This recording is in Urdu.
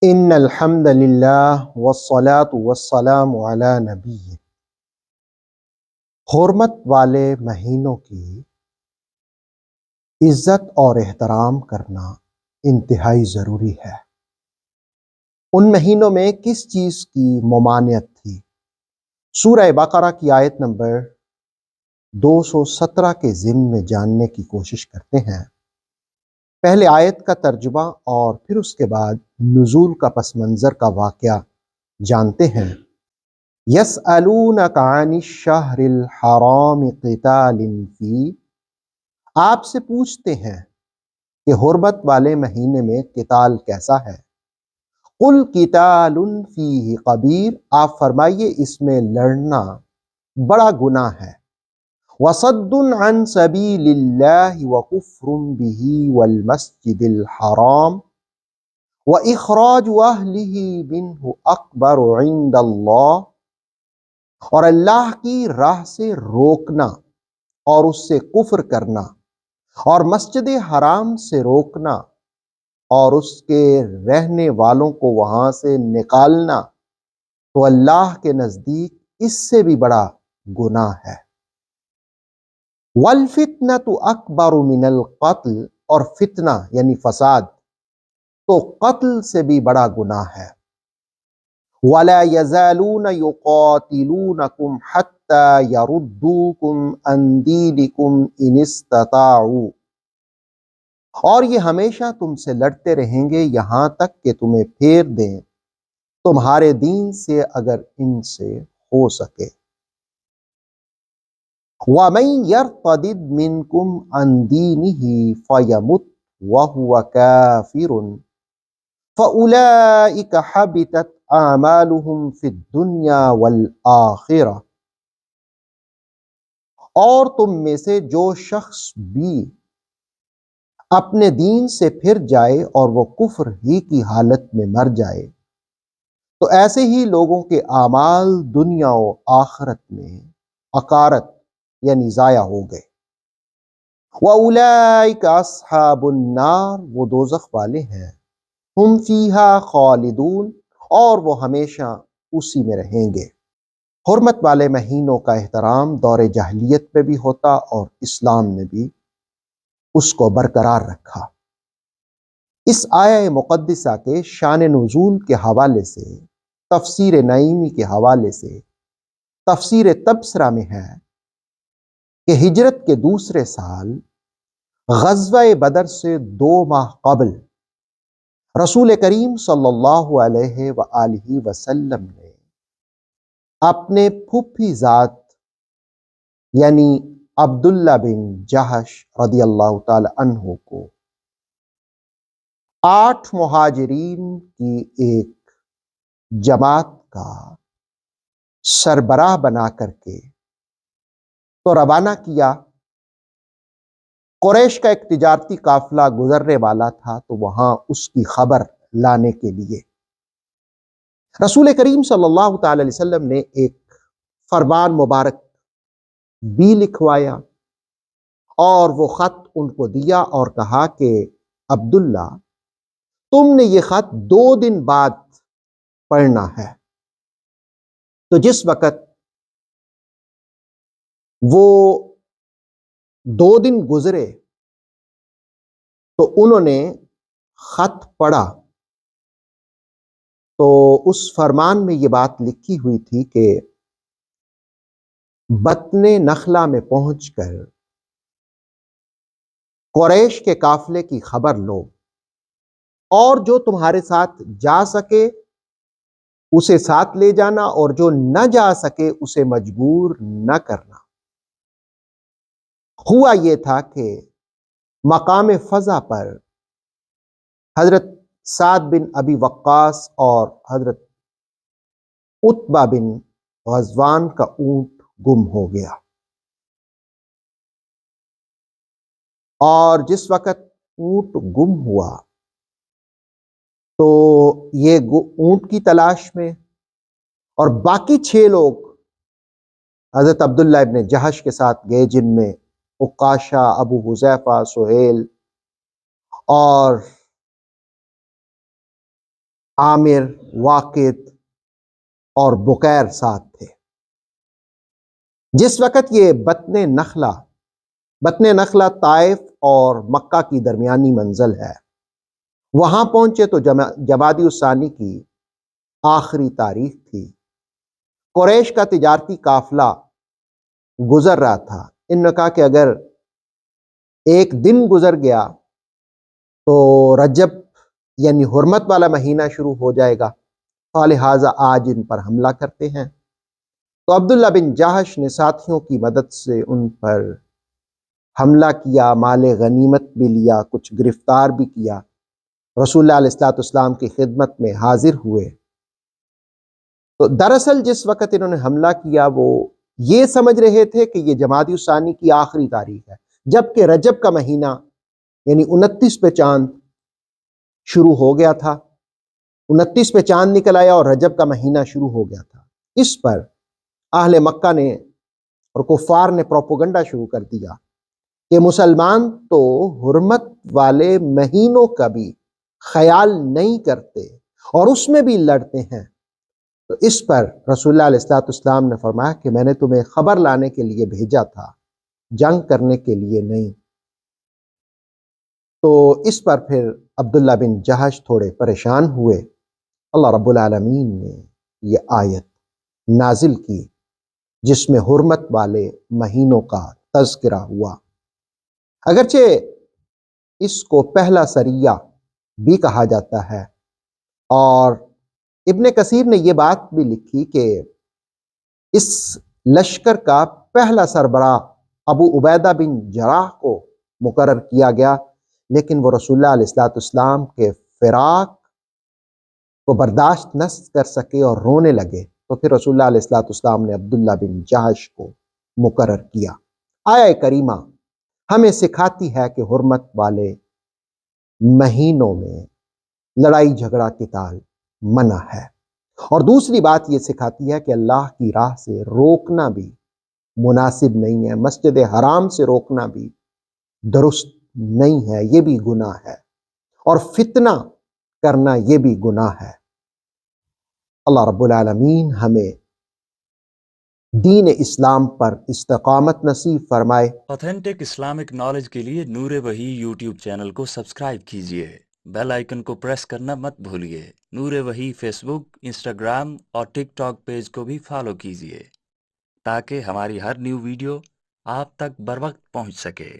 ان الحمد للہ والصلاة والسلام علی نبی۔ حرمت والے مہینوں کی عزت اور احترام کرنا انتہائی ضروری ہے۔ ان مہینوں میں کس چیز کی ممانعت تھی؟ سورہ بقرہ کی آیت نمبر 217 کے ضمن میں جاننے کی کوشش کرتے ہیں۔ پہلے آیت کا ترجمہ اور پھر اس کے بعد نزول کا پس منظر کا واقعہ جانتے ہیں۔ یسألونک عن الشہر الحرام قتال فی، آپ سے پوچھتے ہیں کہ حرمت والے مہینے میں قتال کیسا ہے۔ قل قتال فیہ کبیر، آپ فرمائیے اس میں لڑنا بڑا گناہ ہے۔ وصد عن سبیل اللہ وکفر بہ والمسجد الحرام واخراج اہلہ منہ اکبر عند اللہ، اور اللہ کی راہ سے روکنا اور اس سے کفر کرنا اور مسجد حرام سے روکنا اور اس کے رہنے والوں کو وہاں سے نکالنا تو اللہ کے نزدیک اس سے بھی بڑا گناہ ہے۔ والفتنۃ اکبر من القتل، اور فتنہ یعنی فساد تو قتل سے بھی بڑا گناہ ہے۔ وَلَا يَزَالُونَ يُقَاتِلُونَكُمْ حَتَّى يَرُدُّوكُمْ عَنْ دِينِكُمْ إِنِ اسْتَطَاعُوا، اور یہ ہمیشہ تم سے لڑتے رہیں گے یہاں تک کہ تمہیں پھیر دیں تمہارے دین سے اگر ان سے ہو سکے۔ وَمَنْ يَرْتَدِدْ مِنْكُمْ عَنْ دِينِهِ فَيَمُتْ وَهُوَ كَافِرٌ فَأُولَئِكَ حَبِطَتْ أَعْمَالُهُمْ فِي الدُّنْيَا وَالْآخِرَةِ، اور تم میں سے جو شخص بھی اپنے دین سے پھر جائے اور وہ کفر ہی کی حالت میں مر جائے تو ایسے ہی لوگوں کے اعمال دنیا و آخرت میں عقارت یعنی ضائع ہو گئے۔ وَأُولَئِكَ أَصْحَابُ النَّارِ، وہ دوزخ والے ہیں۔ ہم فیہا خالدون، اور وہ ہمیشہ اسی میں رہیں گے۔ حرمت والے مہینوں کا احترام دور جاہلیت میں بھی ہوتا اور اسلام نے بھی اس کو برقرار رکھا۔ اس آیہ مقدسہ کے شان نزول کے حوالے سے، تفسیر نعیمی کے حوالے سے، تفسیر تبصرہ میں ہے کہ ہجرت کے دوسرے سال غزوہ بدر سے 2 ماہ قبل رسول کریم صلی اللہ علیہ وآلہ وسلم نے اپنے پھوپھی ذات یعنی عبداللہ بن جہش رضی اللہ تعالی عنہ کو 8 مہاجرین کی ایک جماعت کا سربراہ بنا کر کے تو روانہ کیا۔ قریش کا ایک تجارتی قافلہ گزرنے والا تھا تو وہاں اس کی خبر لانے کے لیے رسول کریم صلی اللہ تعالی علیہ وسلم نے ایک فرمان مبارک بھی لکھوایا اور وہ خط ان کو دیا اور کہا کہ عبداللہ، تم نے یہ خط 2 دن بعد پڑھنا ہے۔ تو جس وقت وہ 2 دن گزرے تو انہوں نے خط پڑھا تو اس فرمان میں یہ بات لکھی ہوئی تھی کہ بطن نخلا میں پہنچ کر قریش کے قافلے کی خبر لو اور جو تمہارے ساتھ جا سکے اسے ساتھ لے جانا اور جو نہ جا سکے اسے مجبور نہ کرنا۔ ہوا یہ تھا کہ مقام فضا پر حضرت سعد بن ابی وقاص اور حضرت عتبہ بن غزوان کا اونٹ گم ہو گیا، اور جس وقت اونٹ گم ہوا تو یہ اونٹ کی تلاش میں اور باقی 6 لوگ حضرت عبداللہ ابن جہش کے ساتھ گئے، جن میں عکاشہ، ابو حذیفہ، سہیل اور عامر، واقد اور بکیر ساتھ تھے۔ جس وقت یہ بطن نخلہ طائف اور مکہ کی درمیانی منزل ہے، وہاں پہنچے تو جمادی الثانی کی آخری تاریخ تھی۔ قریش کا تجارتی قافلہ گزر رہا تھا۔ انہوں نے کہا کہ اگر ایک دن گزر گیا تو رجب یعنی حرمت والا مہینہ شروع ہو جائے گا، لہٰذا آج ان پر حملہ کرتے ہیں۔ تو عبداللہ بن جہش نے ساتھیوں کی مدد سے ان پر حملہ کیا، مال غنیمت بھی لیا، کچھ گرفتار بھی کیا، رسول اللہ علیہ الصلوۃ والسلام کی خدمت میں حاضر ہوئے۔ تو دراصل جس وقت انہوں نے حملہ کیا وہ یہ سمجھ رہے تھے کہ یہ جمادی الثانی کی آخری تاریخ ہے، جبکہ رجب کا مہینہ یعنی 29 پہ چاند شروع ہو گیا تھا، 29 پہ چاند نکل آیا اور رجب کا مہینہ شروع ہو گیا تھا۔ اس پر اہل مکہ نے اور کفار نے پروپیگنڈا شروع کر دیا کہ مسلمان تو حرمت والے مہینوں کا بھی خیال نہیں کرتے اور اس میں بھی لڑتے ہیں۔ تو اس پر رسول اللہ علیہ الصلوۃ والسلام نے فرمایا کہ میں نے تمہیں خبر لانے کے لیے بھیجا تھا، جنگ کرنے کے لیے نہیں۔ تو اس پر پھر عبداللہ بن جہش تھوڑے پریشان ہوئے۔ اللہ رب العالمین نے یہ آیت نازل کی جس میں حرمت والے مہینوں کا تذکرہ ہوا۔ اگرچہ اس کو پہلا سریہ بھی کہا جاتا ہے، اور ابن کثیر نے یہ بات بھی لکھی کہ اس لشکر کا پہلا سربراہ ابو عبیدہ بن جراح کو مقرر کیا گیا، لیکن وہ رسول اللہ علیہ الصلوۃ والسلام کے فراق کو برداشت نہ کر سکے اور رونے لگے، تو پھر رسول اللہ علیہ الصلوۃ والسلام نے عبداللہ بن جہش کو مقرر کیا۔ آیہ کریمہ ہمیں سکھاتی ہے کہ حرمت والے مہینوں میں لڑائی جھگڑا قتال منع ہے، اور دوسری بات یہ سکھاتی ہے کہ اللہ کی راہ سے روکنا بھی مناسب نہیں ہے، مسجد حرام سے روکنا بھی درست نہیں ہے، یہ بھی گناہ ہے، اور فتنہ کرنا یہ بھی گناہ ہے۔ اللہ رب العالمین ہمیں دین اسلام پر استقامت نصیب فرمائے۔ آتھینٹک اسلامک نالج کے لیے نور وحی یوٹیوب چینل کو سبسکرائب کیجیے، بیل آئیکن کو پریس کرنا مت بھولیے۔ نور وحی فیس بک، انسٹاگرام اور ٹک ٹاک پیج کو بھی فالو کیجیے تاکہ ہماری ہر نیو ویڈیو آپ تک بر وقت پہنچ سکے۔